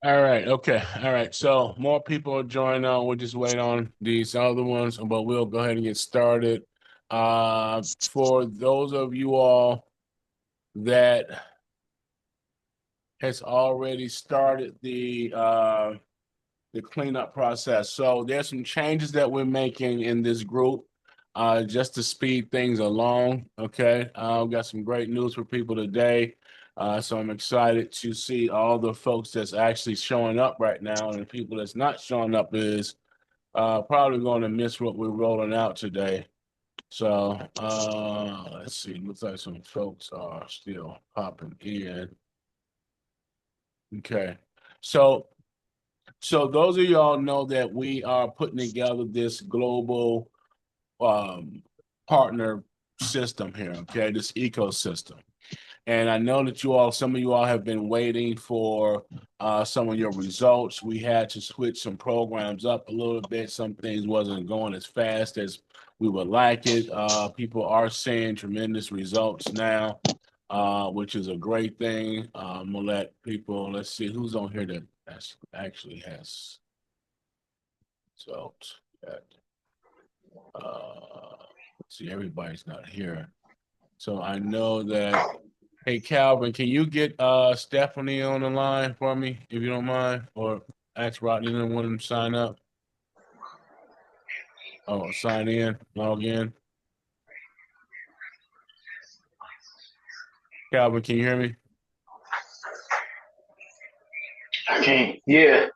All right. Okay. All right. So more people are joining on. We'll just wait on these other ones, but we'll go ahead and get started. For those of you all that has already started the cleanup process. So there's some changes that we're making in this group, just to speed things along. Okay, I've got some great news for people today. So I'm excited to see all the folks that's actually showing up right now, and the people that's not showing up is probably going to miss what we're rolling out today. So let's see. Looks like some folks are still popping in. Okay. So those of y'all know that we are putting together this global um, partner system here, okay, this ecosystem. And I know that some of you all have been waiting for some of your results. We had to switch some programs up a little bit. Some things wasn't going as fast as we would like it. People are seeing tremendous results now, which is a great thing. I'm gonna let people, let's see who's on here that actually has results. See, everybody's not here. So I know that. Hey, Calvin, can you get Stephanie on the line for me, if you don't mind? Or ask Rodney and one of them sign up. Oh, sign in, log in. Calvin, can you hear me? Okay, yeah,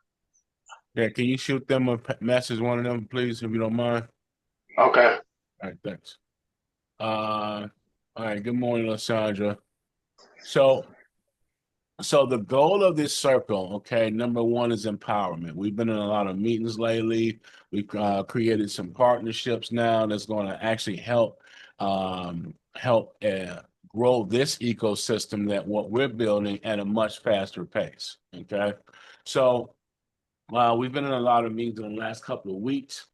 Yeah, can you shoot them a message, one of them, please, if you don't mind? okay. All right, thanks. All right, good morning, Lysandra. So the goal of this circle, okay, number one is empowerment. We've been in a lot of meetings lately. We've created some partnerships now that's going to actually help grow this ecosystem that what we're building at a much faster pace. Okay, so we've been in a lot of meetings in the last couple of weeks.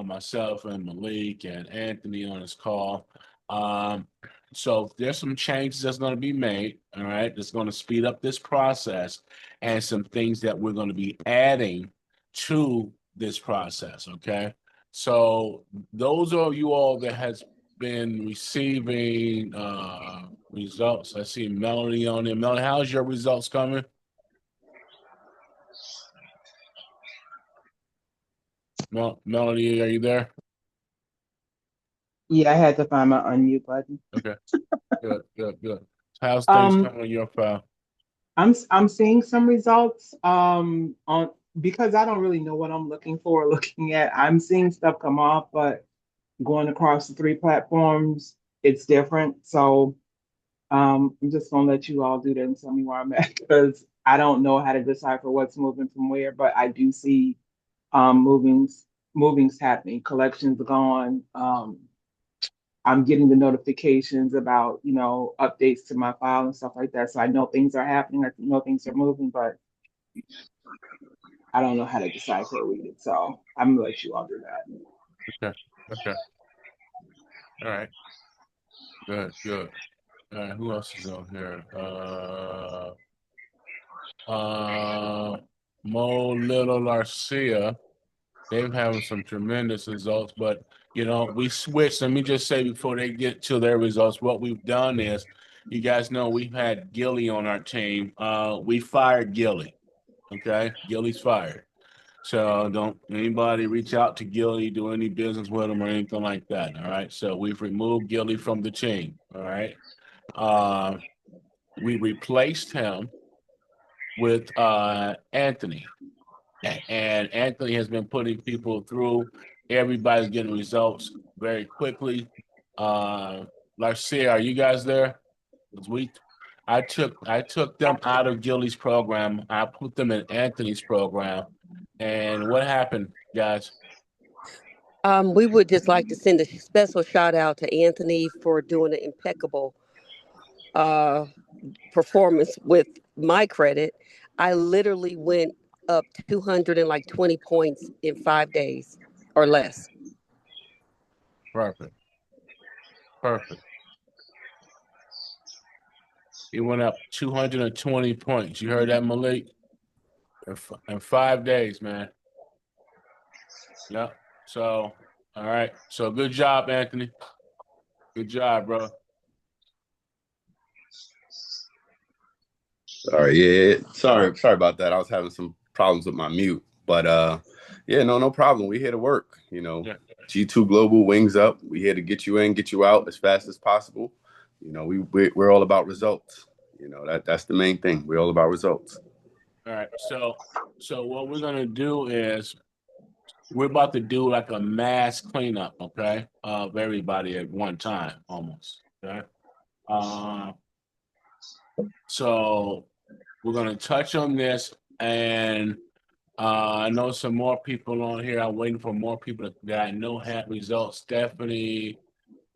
Myself and Malik and Anthony on this call. Um, so there's some changes that's going to be made. All right, that's going to speed up this process, and some things that we're going to be adding to this process. Okay, so those of you all that has been receiving results, I see Melanie on there. Melanie, how's your results coming? Melanie, are you there? Yeah, I had to find my unmute button. Okay. Good, good, good. How's things Um, coming on your file? I'm seeing some results on because I don't really know what I'm looking for or looking at. I'm seeing stuff come off, but going across the three platforms, it's different. So I'm just gonna let you all do that and tell me where I'm at because I don't know how to decipher what's moving from where, but I do see movings happening. Collections are gone. I'm getting the notifications about, updates to my file and stuff like that. So I know things are happening. I know things are moving, but I don't know how to decipher or read it. So I'm gonna let you all do that. Okay, okay. All right. Good, good. All right, who else is on here? Mo Little Garcia. They're having some tremendous results, but we switched. Let me just say before they get to their results, what we've done is, you guys know we've had Gilly on our team. We fired Gilly. Okay, Gilly's fired. So don't anybody reach out to Gilly, do any business with him or anything like that. All right. So we've removed Gilly from the team. All right. Uh, we replaced him with Anthony. And Anthony has been putting people through. Everybody's getting results very quickly. Uh Larcia, are you guys there? 'Cause I took them out of Gilly's program. I put them in Anthony's program. And what happened, guys? We would just like to send a special shout out to Anthony for doing an impeccable uh, performance with my credit. I literally went up 220 points in 5 days or less. Perfect. Perfect. He went up 220 points. You heard that, Malik? in 5 days, man. Yep. So, all right. So good job, Anthony. Good job, bro. All right, yeah. Sorry about that. I was having some problems with my mute, but yeah, no problem. We here to work. Yeah. G2 Global, wings up. We here to get you in, get you out as fast as possible. We're all about results. That's the main thing. We're all about results. All right. So what we're gonna do is we're about to do like a mass cleanup, okay, of everybody at one time, almost. Okay. Uh, so we're gonna touch on this, and I know some more people on here. I'm waiting for more people that I know had results. Stephanie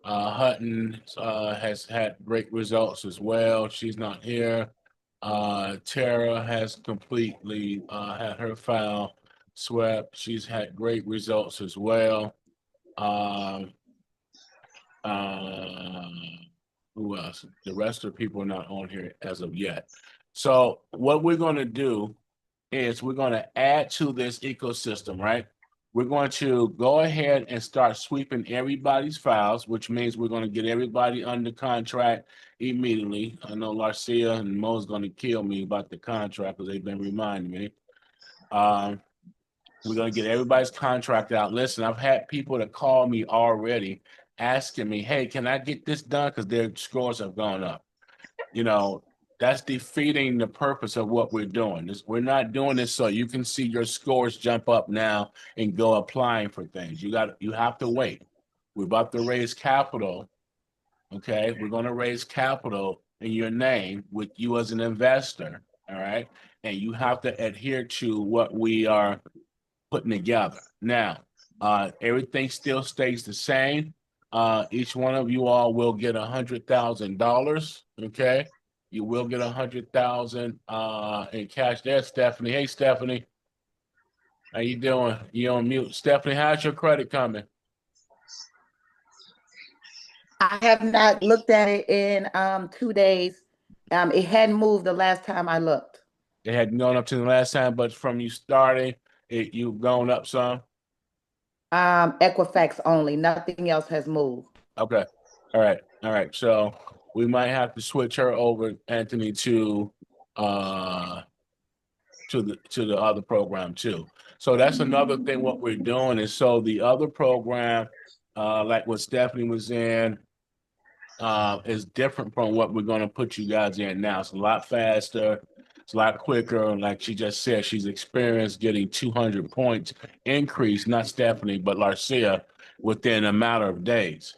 Hutton has had great results as well. She's not here. Tara has completely had her file swept. She's had great results as well. Um, uh, who else? The rest of the people are not on here as of yet. So what we're going to do is we're going to add to this ecosystem, right? We're going to go ahead and start sweeping everybody's files, which means we're going to get everybody under contract immediately. I know Larcia and Mo's going to kill me about the contract because they've been reminding me. We're going to get everybody's contract out. Listen, I've had people that call me already asking me, hey, can I get this done? Because their scores have gone up. That's defeating the purpose of what we're doing. We're not doing this so you can see your scores jump up now and go applying for things. You have to wait. We're about to raise capital. Okay. We're going to raise capital in your name with you as an investor. All right. And you have to adhere to what we are putting together. Now, everything still stays the same. Each one of you all will get $100,000. Okay. You will get 100,000 in cash. There's Stephanie. Hey, Stephanie. How you doing? You on mute. Stephanie, how's your credit coming? I have not looked at it in 2 days. It hadn't moved the last time I looked. It hadn't gone up to the last time, but from you starting, you've gone up some. Equifax only. Nothing else has moved. Okay. All right. So we might have to switch her over, Anthony, to the other program too. So that's another thing. What we're doing is so the other program, like what Stephanie was in, is different from what we're going to put you guys in now. It's a lot faster. It's a lot quicker. Like she just said, she's experienced getting 200 points increase, not Stephanie, but Larcia, within a matter of days.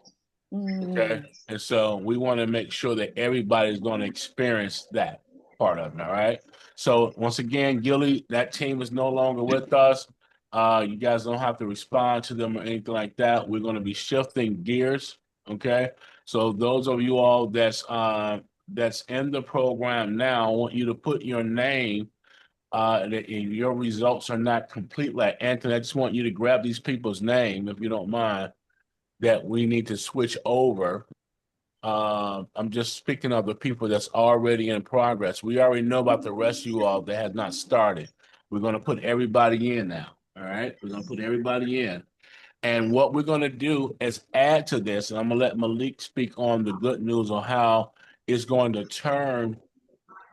Okay. And so we want to make sure that everybody's going to experience that part of it. All right. So once again, Gilly, that team is no longer with us. You guys don't have to respond to them or anything like that. We're going to be shifting gears. Okay. So those of you all that's in the program now, I want you to put your name. If your results are not complete, like Anthony, I just want you to grab these people's name, if you don't mind, that we need to switch over. I'm just speaking of the people that's already in progress. We already know about the rest of you all that has not started. We're going to put everybody in now. All right. We're going to put everybody in. And what we're going to do is add to this, and I'm going to let Malik speak on the good news on how it's going to turn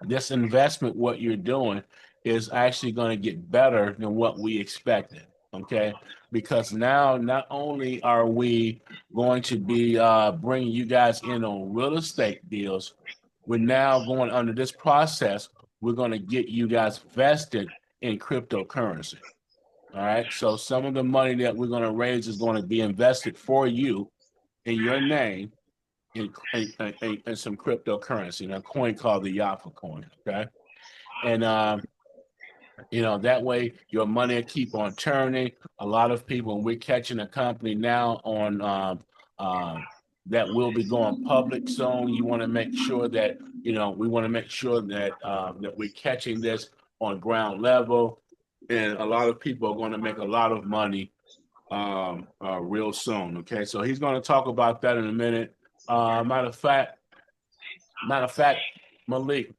this investment, what you're doing, is actually going to get better than what we expected. Okay. Because now not only are we going to be bringing you guys in on real estate deals, we're now going under this process. We're going to get you guys vested in cryptocurrency. All right. So some of the money that we're going to raise is going to be invested for you in your name in some cryptocurrency, in a coin called the YAFA coin. Okay. And that way your money will keep on turning. A lot of people, and we're catching a company now on that will be going public soon. You want to make sure that, we want to make sure that that we're catching this on ground level. And a lot of people are going to make a lot of money real soon. Okay. So he's going to talk about that in a minute. Matter of fact, Malik,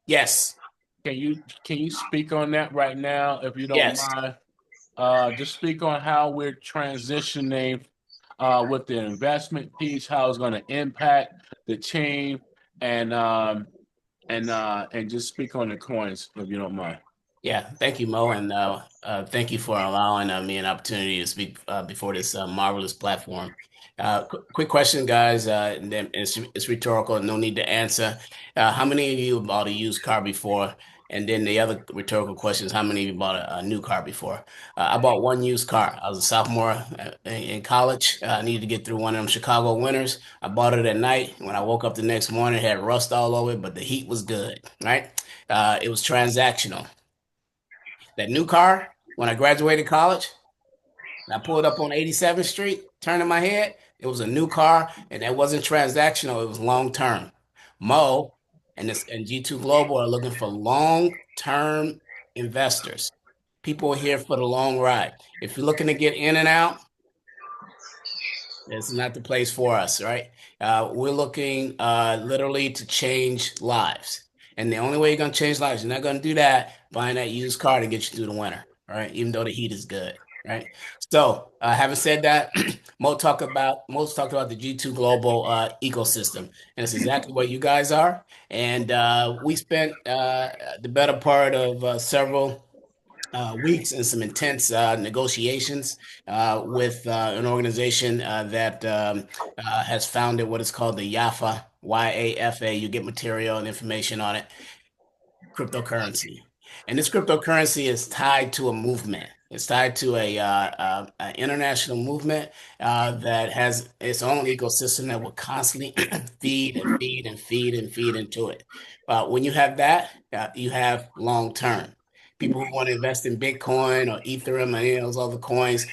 Yes. can you speak on that right now, if you don't Yes. mind? Just speak on how we're transitioning with the investment piece, how it's going to impact the team, and and just speak on the coins, if you don't mind. Yeah, thank you, Mo, and thank you for allowing me an opportunity to speak before this marvelous platform. Quick question, guys, and then it's rhetorical, no need to answer. How many of you have bought a used car before? And then the other rhetorical question is, how many of you bought a new car before? I bought one used car. I was a sophomore in college. I needed to get through one of them Chicago winters. I bought it at night. When I woke up the next morning, it had rust all over it, but the heat was good, right? It was transactional. That new car, when I graduated college, and I pulled up on 87th Street, turning my head, it was a new car, and that wasn't transactional, it was long term. Mo and G2 Global are looking for long-term investors. People are here for the long ride. If you're looking to get in and out, it's not the place for us, right? We're looking literally to change lives. And the only way you're going to change lives, you're not going to do that buying that used car to get you through the winter, right? Even though the heat is good, right? So, having said that, most talked about the G2 Global ecosystem, and it's exactly what you guys are. And we spent the better part of several weeks and some intense negotiations with an organization that has founded what is called the YAFA, YAFA. You get material and information on it, cryptocurrency. And this cryptocurrency is tied to a movement. It's tied to a international movement that has its own ecosystem that will constantly feed and feed and feed and feed into it. When you have that, you have long term. People who want to invest in Bitcoin or Ethereum and any of those other coins,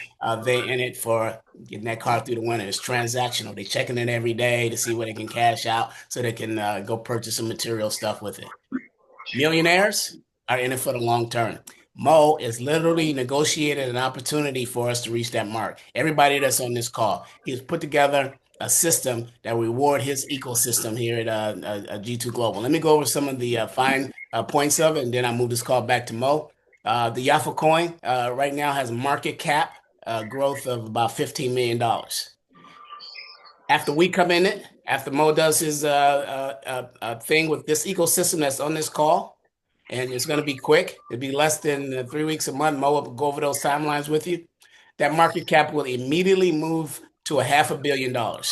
they in it for getting that car through the winter. It's transactional. They're checking it every day to see where they can cash out so they can go purchase some material stuff with it. Millionaires are in it for the long term. Mo is literally negotiated an opportunity for us to reach that mark. Everybody that's on this call, he's put together a system that reward his ecosystem here at G2 Global. Let me go over some of the fine points of it, and then I'll move this call back to Mo. The YAFA coin right now has a market cap growth of about $15 million. After we come in it, after Mo does his thing with this ecosystem that's on this call, and it's going to be quick. It'll be less than 3 weeks, a month. Mo will go over those timelines with you. That market cap will immediately move to $500 million. Now,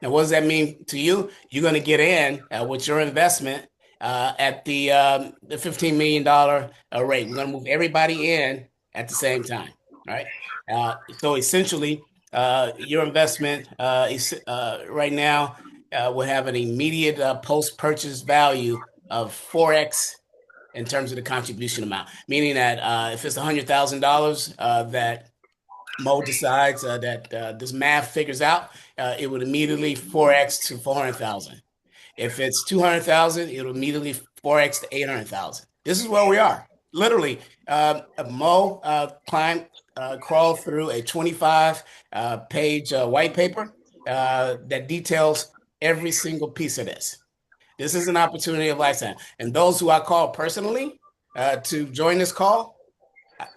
what does that mean to you? You're going to get in with your investment at the $15 million rate. We're going to move everybody in at the same time, right? So essentially, your investment is right now will have an immediate post-purchase value of 4x in terms of the contribution amount, meaning that if it's $100,000 that Mo decides that this math figures out, it would immediately 4x to 400,000. If it's 200,000, it'll immediately 4x to 800,000. This is where we are. Literally, Mo crawled through a 25 page white paper that details every single piece of this. This is an opportunity of lifetime. And those who I call personally to join this call,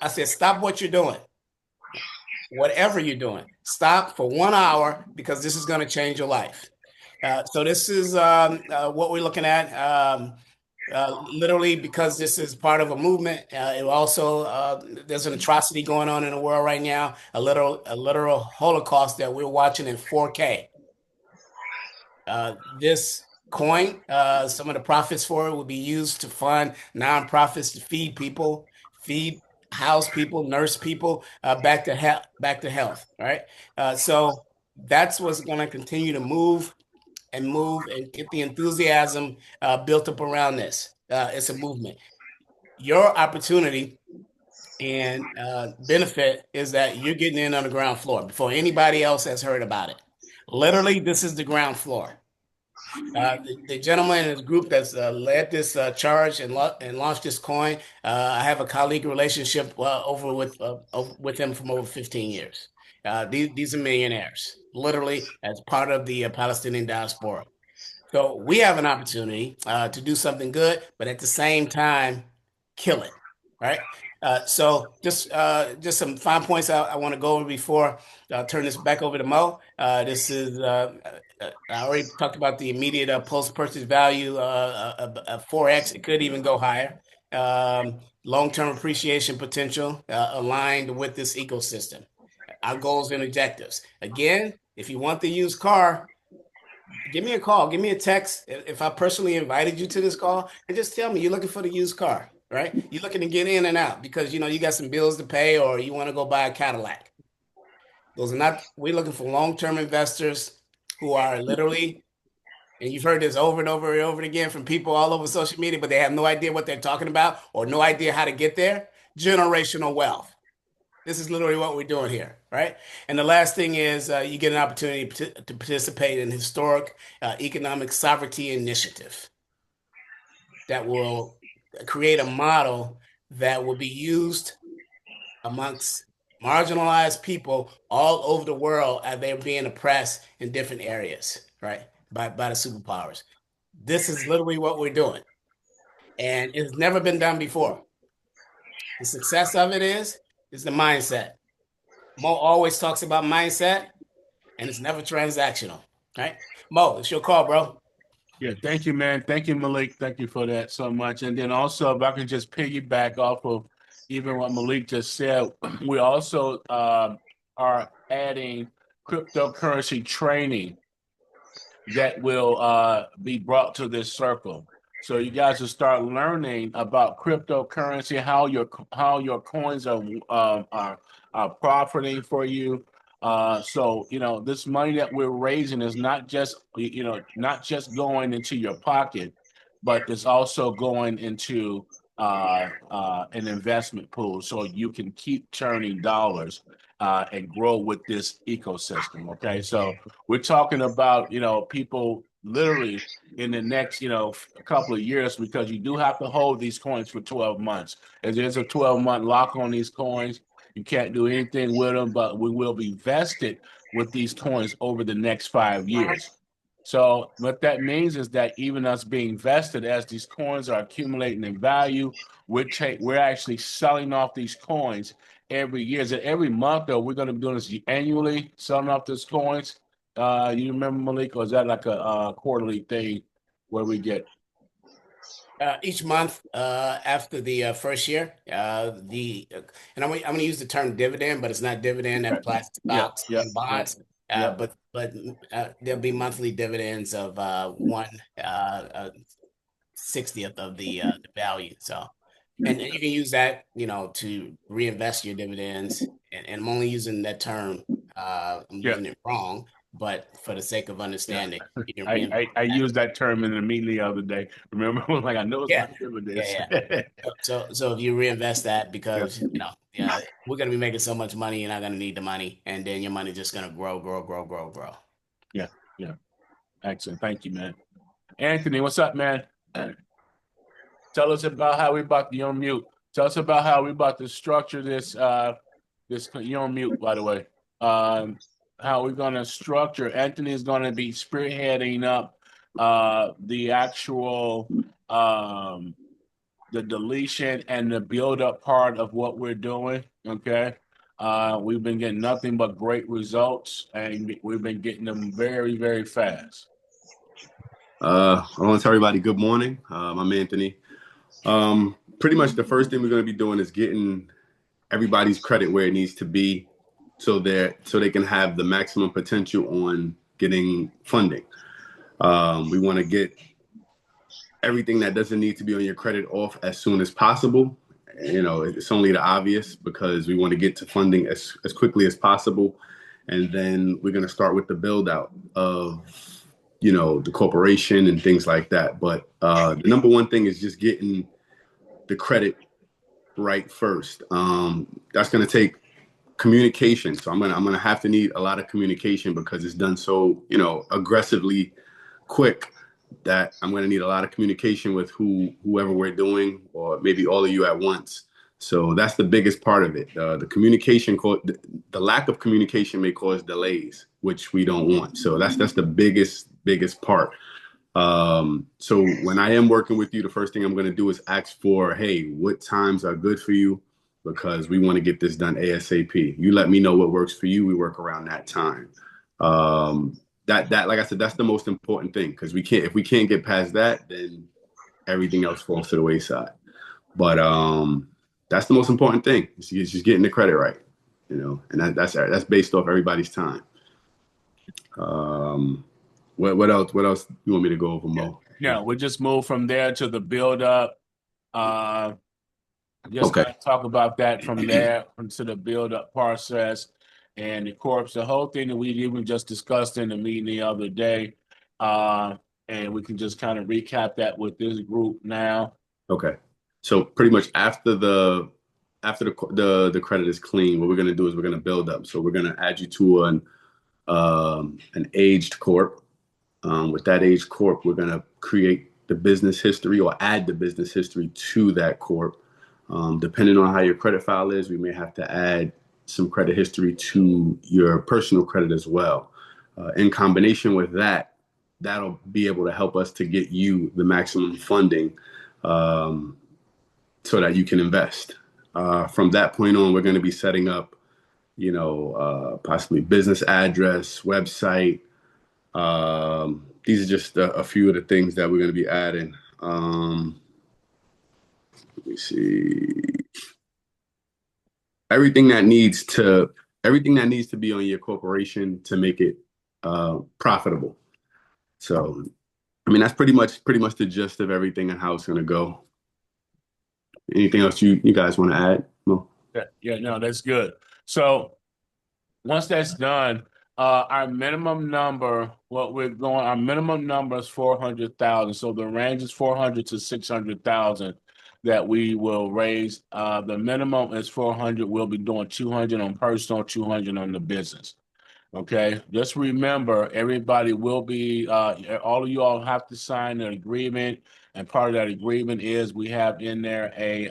I said, stop what you're doing. Whatever you're doing, stop for 1 hour because this is going to change your life. So this is what we're looking at. Literally, because this is part of a movement. It also there's an atrocity going on in the world right now, a literal Holocaust that we're watching in 4K. This coin, some of the profits for it will be used to fund nonprofits to feed people, house people, nurse people back to health, right? So that's what's going to continue to move and get the enthusiasm built up around this. It's a movement. Your opportunity and benefit is that you're getting in on the ground floor before anybody else has heard about it. Literally, this is the ground floor. The gentleman in his group that's led this charge and launched this coin, I have a colleague relationship with him from over 15 years. These are millionaires, literally as part of the Palestinian diaspora. So we have an opportunity to do something good, but at the same time, kill it, right? So just some fine points I want to go over before I turn this back over to Mo. This is I already talked about the immediate post-purchase value, 4x. It could even go higher. Long-term appreciation potential aligned with this ecosystem. Our goals and objectives. Again, if you want the used car, give me a call, give me a text if I personally invited you to this call, and just tell me you're looking for the used car, right? You're looking to get in and out because you got some bills to pay or you want to go buy a Cadillac. Those are not, we're looking for long-term investors who are literally, and you've heard this over and over and over again from people all over social media, but they have no idea what they're talking about or no idea how to get there. Generational wealth. This is literally what we're doing here, right? And the last thing is you get an opportunity to participate in historic economic sovereignty initiative that will create a model that will be used amongst marginalized people all over the world as they're being oppressed in different areas, right? By the superpowers. This is literally what we're doing. And it's never been done before. The success of it is the mindset. Mo always talks about mindset, and it's never transactional, right? Mo, it's your call, bro. Yeah, thank you, man. Thank you, Malik. Thank you for that so much. And then also, if I can just piggyback off of even what Malik just said, we also are adding cryptocurrency training that will be brought to this circle. So you guys will start learning about cryptocurrency, how your coins are profiting for you. So this money that we're raising is not just going into your pocket, but it's also going into an investment pool, so you can keep turning dollars and grow with this ecosystem. Okay, so we're talking about, people literally in the next, couple of years, because you do have to hold these coins for 12 months. As there's a 12-month lock on these coins, you can't do anything with them, but we will be vested with these coins over the next 5 years. So what that means is that even us being vested, as these coins are accumulating in value, we're actually selling off these coins every year. Is it every month, though? We're going to be doing this annually, selling off these coins. You remember, Malik, or is that like a quarterly thing where we get? Each month after the first year, and I'm going to use the term dividend, but it's not dividend that applies to Yeah, stocks yeah, and yeah, bonds. yeah. But there'll be monthly dividends of 1/60th of the value. So, and you can use that, to reinvest your dividends. And I'm only using that term. I'm Yeah. using it wrong, but for the sake of Yeah. understanding, you can reinvest I that. used that term in the meeting the other day. Remember, I was like, I know it's Yeah, not dividends. yeah, yeah. So if you reinvest that Yeah, because yeah, we're gonna be making so much money, you're not gonna need the money, and then your money just gonna grow, grow, grow, grow, grow. yeah, yeah. Excellent. Thank you, man. Anthony, what's up, man? Tell us about how we about to, you're on mute. Tell us about how we about to structure this, you're on mute, by the way. How we're gonna structure. Anthony is gonna be spearheading up the actual the deletion and the build up part of what we're doing. Okay. We've been getting nothing but great results, and we've been getting them very, very fast. I want to tell everybody good morning. I'm Anthony. Pretty much the first thing we're going to be doing is getting everybody's credit where it needs to be so they can have the maximum potential on getting funding. We want to get everything that doesn't need to be on your credit off as soon as possible. It's only the obvious because we want to get to funding as quickly as possible. And then we're going to start with the build out of, the corporation and things like that. But the number one thing is just getting the credit right first. That's going to take communication. So I'm gonna have to need a lot of communication because it's done so, aggressively quick, that I'm going to need a lot of communication with whoever we're doing, or maybe all of you at once. So that's the biggest part of it. The communication, the lack of communication may cause delays, which we don't want. So that's the biggest part. So when I am working with you, the first thing I'm going to do is ask for, hey, what times are good for you? Because we want to get this done ASAP. You let me know what works for you. We work around that time. That like I said, that's the most important thing, because if we can't get past that, then everything else falls to the wayside. But that's the most important thing. It's just getting the credit right, and that's based off everybody's time. What else? What else you want me to go over, Mo? Yeah, we just move from there to the build up. Just Okay. kind of talk about that from there into the build up process and the corpse, the whole thing that we even just discussed in the meeting the other day. And we can just kind of recap that with this group now. Okay. So pretty much after the credit is clean, what we're gonna do is we're gonna build up. So we're gonna add you to an aged corp. With that aged corp, we're gonna create the business history or add the business history to that corp. Depending on how your credit file is, we may have to add some credit history to your personal credit as well. In combination with that, that'll be able to help us to get you the maximum funding, so that you can invest. From that point on, we're going to be setting up, possibly business address, website. These are just a few of the things that we're going to be adding. Let me see. Everything that needs to be on your corporation to make it profitable. So, I mean, that's pretty much the gist of everything and how it's going to go. Anything else you guys want to add? No. Yeah, no, that's good. So once that's done, our minimum number, our minimum number is 400,000. So the range is 400 to 600,000 that we will raise. The minimum is 400. We'll be doing 200 on personal, 200 on the business. Okay, just remember, everybody will be, all of you all have to sign an agreement, and part of that agreement is we have in there a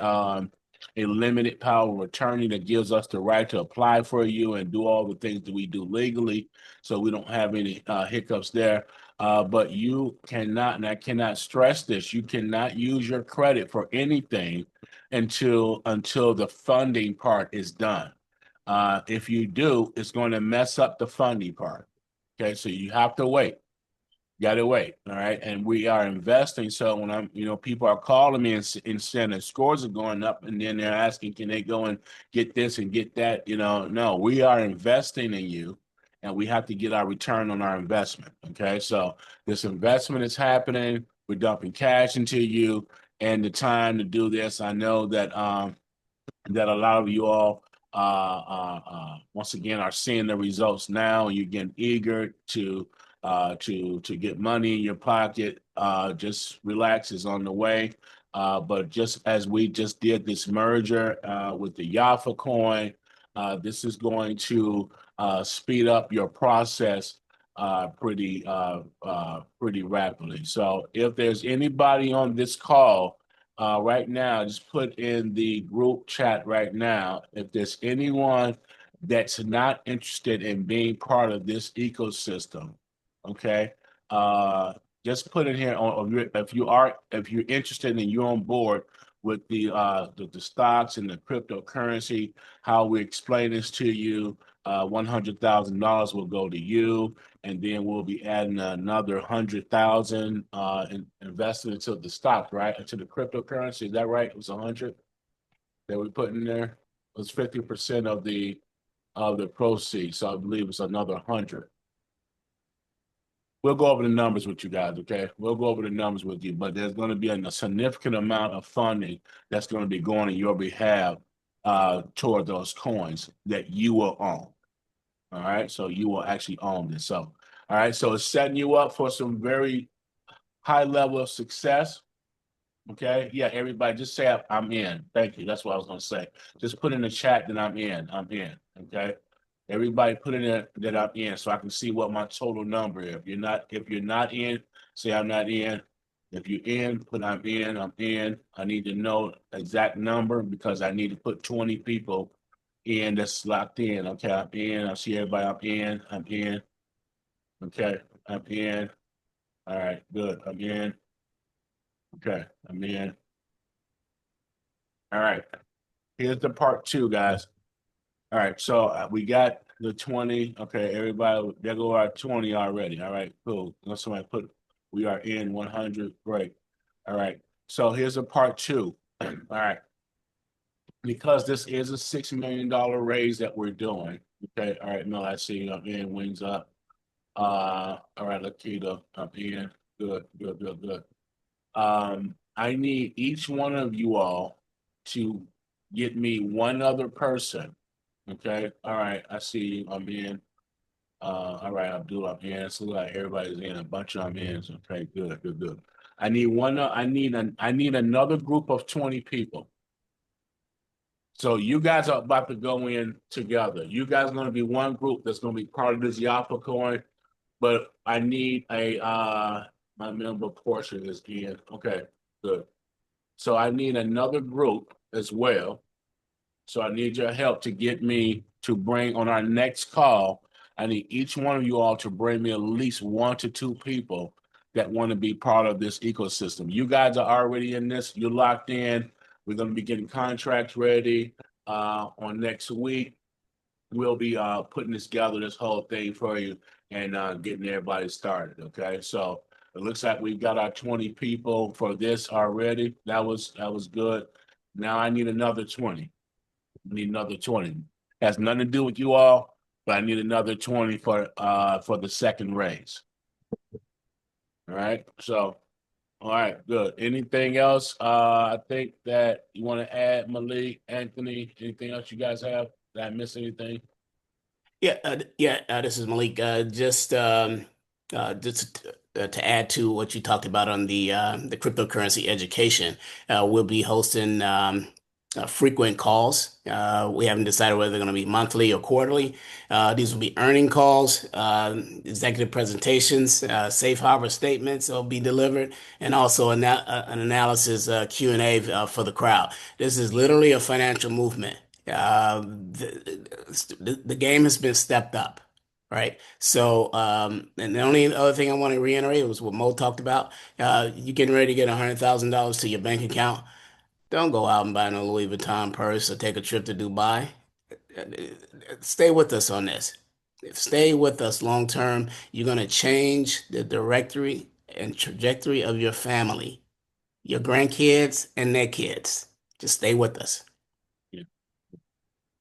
limited power of attorney that gives us the right to apply for you and do all the things that we do legally, so we don't have any hiccups there. But you cannot, and I cannot stress this, you cannot use your credit for anything until the funding part is done. If you do, it's going to mess up the funding part. Okay, so you have to wait. You got to wait. All right, and we are investing. So when people are calling me and saying the scores are going up, and then they're asking, can they go and get this and get that? No, we are investing in you, and we have to get our return on our investment. Okay, so this investment is happening. We're dumping cash into you, and the time to do this. I know that a lot of you all once again are seeing the results now, and you're getting eager to get money in your pocket. Just relax, is on the way. But just as we just did this merger with the YAFA coin, this is going to speed up your process pretty rapidly. So if there's anybody on this call right now, just put in the group chat right now, if there's anyone that's not interested in being part of this ecosystem, okay? Just put in here if you're interested and you're on board with the stocks and the cryptocurrency, how we explain this to you. $100,000 will go to you, and then we'll be adding another 100,000 invested into the stock, right? Into the cryptocurrency. Is that right? It was 100 that we put in there. It was 50% of the proceeds. So I believe it's another 100. We'll go over the numbers with you guys, okay? We'll go over the numbers with you, but there's going to be a significant amount of funding that's going to be going on your behalf toward those coins that you will own. All right, so you will actually own this. So, all right, so it's setting you up for some very high level of success. Okay, yeah, everybody just say I'm in. Thank you. That's what I was going to say. Just put in the chat that I'm in. I'm in. Okay, everybody put in there that I'm in, so I can see what my total number is. If you're not in, say I'm not in. If you're in, put I'm in. I'm in. I need to know exact number because I need to put 20 people in that's locked in. Okay, I'm in. I see everybody. I'm in. I'm in. Okay, I'm in. All right, good. Again. Okay, I'm in. All right. Here's the part two, guys. All right, so we got the 20. Okay, everybody, there go our 20 already. All right, cool. Let somebody put, we are in 100. Great. All right, so here's a part two. All right, because this is a $6 million raise that we're doing. Okay, all right, no, I see you up in, wings up. All right, Lakita up in. Good, good, good, good. I need each one of you all to get me one other person. Okay. All right. I see you. I'm in. All right, Abdul, I'm in. So like everybody's in, a bunch of them in. Okay, good, good, good. I need one. I need another group of 20 people. So you guys are about to go in together. You guys are going to be one group that's going to be part of this YAFA coin. But I need a my member portion is in. Okay, good. So I need another group as well. So I need your help to get me to bring on our next call. I need each one of you all to bring me at least 1 to 2 people that want to be part of this ecosystem. You guys are already in this. You're locked in. We're going to be getting contracts ready on next week. We'll be putting this together, this whole thing for you, and getting everybody started. Okay, so it looks like we've got our 20 people for this already. That was good. Now I need another 20. I need another 20. Has nothing to do with you all, but I need another 20 for the second raise. All right. So, all right, good. Anything else? I think that you want to add, Malik, Anthony. Anything else you guys have? Did I miss anything? This is Malik. Just to add to what you talked about on the cryptocurrency education, we'll be hosting frequent calls. We haven't decided whether they're going to be monthly or quarterly. These will be earning calls, executive presentations, safe harbor statements will be delivered, and also an analysis Q&A for the crowd. This is literally a financial movement. The game has been stepped up, right? So, and the only other thing I want to reiterate was what Mo talked about. You getting ready to get $100,000 to your bank account. Don't go out and buy no Louis Vuitton purse or take a trip to Dubai. Stay with us on this. Stay with us long term. You're going to change the directory and trajectory of your family, your grandkids and their kids. Just stay with us. Yeah.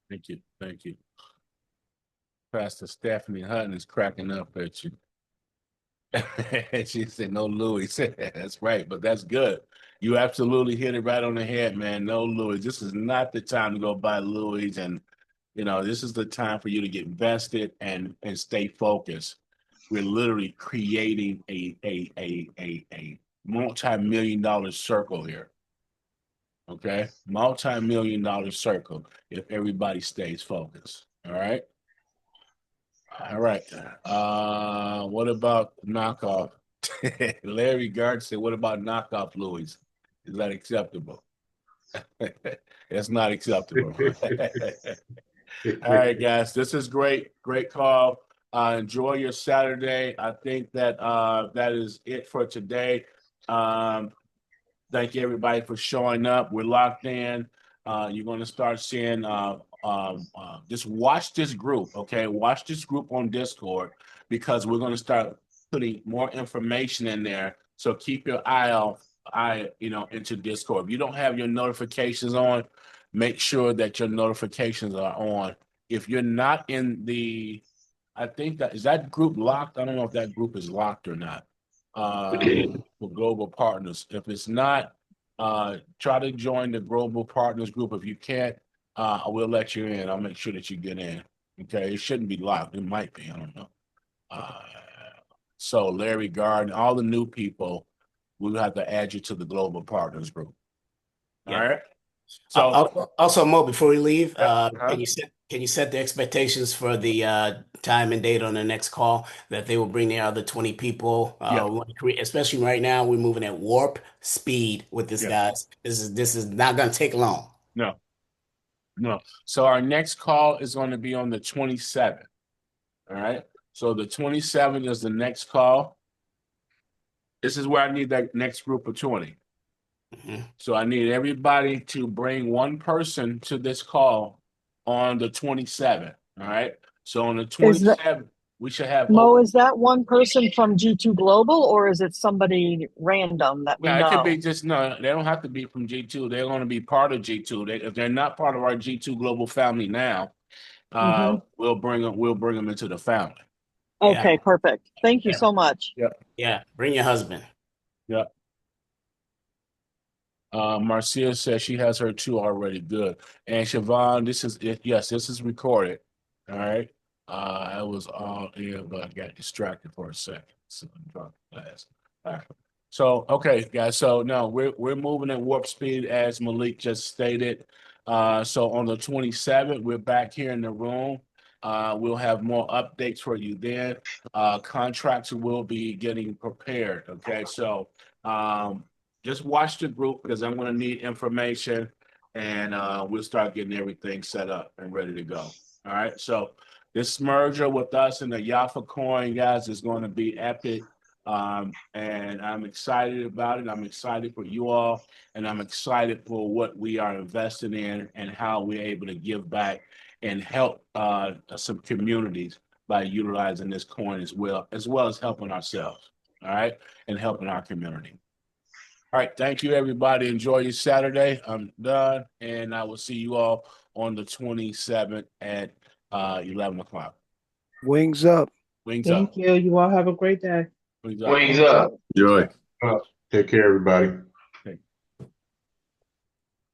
Thank you. Thank you. Pastor Stephanie Hutton is cracking up at you. She said, no Louis. That's right, but that's good. You absolutely hit it right on the head, man. No Louis. This is not the time to go buy Louis, and this is the time for you to get vested and stay focused. We're literally creating a multi-million-dollar circle here. Okay, multi-million-dollar circle if everybody stays focused. All right. All right. What about knockoff? Larry Gard said, what about knockoff Louis? Is that acceptable? It's not acceptable. All right, guys. This is great. Great call. Enjoy your Saturday. I think that that is it for today. Thank you everybody for showing up. We're locked in. You're going to start seeing just watch this group, okay? Watch this group on Discord because we're going to start putting more information in there. So keep your eye into Discord. If you don't have your notifications on, make sure that your notifications are on. If you're not in I think is that group locked? I don't know if that group is locked or not. For global partners. If it's not, try to join the global partners group. If you can't, I will let you in. I'll make sure that you get in. Okay, it shouldn't be locked. It might be. I don't know. So Larry Garden, all the new people, we'll have to add you to the global partners group. All right. So also, Mo, before we leave, uh-huh. can you set the expectations for the time and date on the next call that they will bring the other 20 people? Especially right now, we're moving at warp speed with this, guys. This is not going to take long. No. So our next call is going to be on the 27th. All right. So the 27th is the next call. this is where I need that next group of 20. Mhm. So I need everybody to bring one person to this call on the 27th. All right. So on the 27th, we should have Mo, is that one person from G2 Global or is it somebody random that we yeah, it could be know? just no, they don't have to be from G2. They're going to be part of G2. If they're not part of our G2 global family now, Mhm. we'll bring them into the family. Okay, Yeah. perfect. Thank you Yeah. so much. Yeah. Bring your husband. Yep. Marcia says she has her two already. Good. And Siobhan, this is it. Yes, this is recorded. All right. I was all yeah, but I got distracted for a second. So I'm dropping class. All right. So okay, guys. So no, we're moving at warp speed as Malik just stated. So on the 27th, we're back here in the room. We'll have more updates for you then. Contracts will be getting prepared. Okay, so just watch the group because I'm going to need information and we'll start getting everything set up and ready to go. All right. So this merger with us and the YAFA coin, guys, is going to be epic. And I'm excited about it. I'm excited for you all, and I'm excited for what we are investing in and how we're able to give back and help some communities by utilizing this coin as well as helping ourselves. All right. And helping our community. All right. Thank you, everybody. Enjoy your Saturday. I'm done. And I will see you all on the 27th at 11 o'clock. Wings up. Wings up. Thank you. You all have a great day. Wings up. Wings up. Enjoy. Take care, everybody.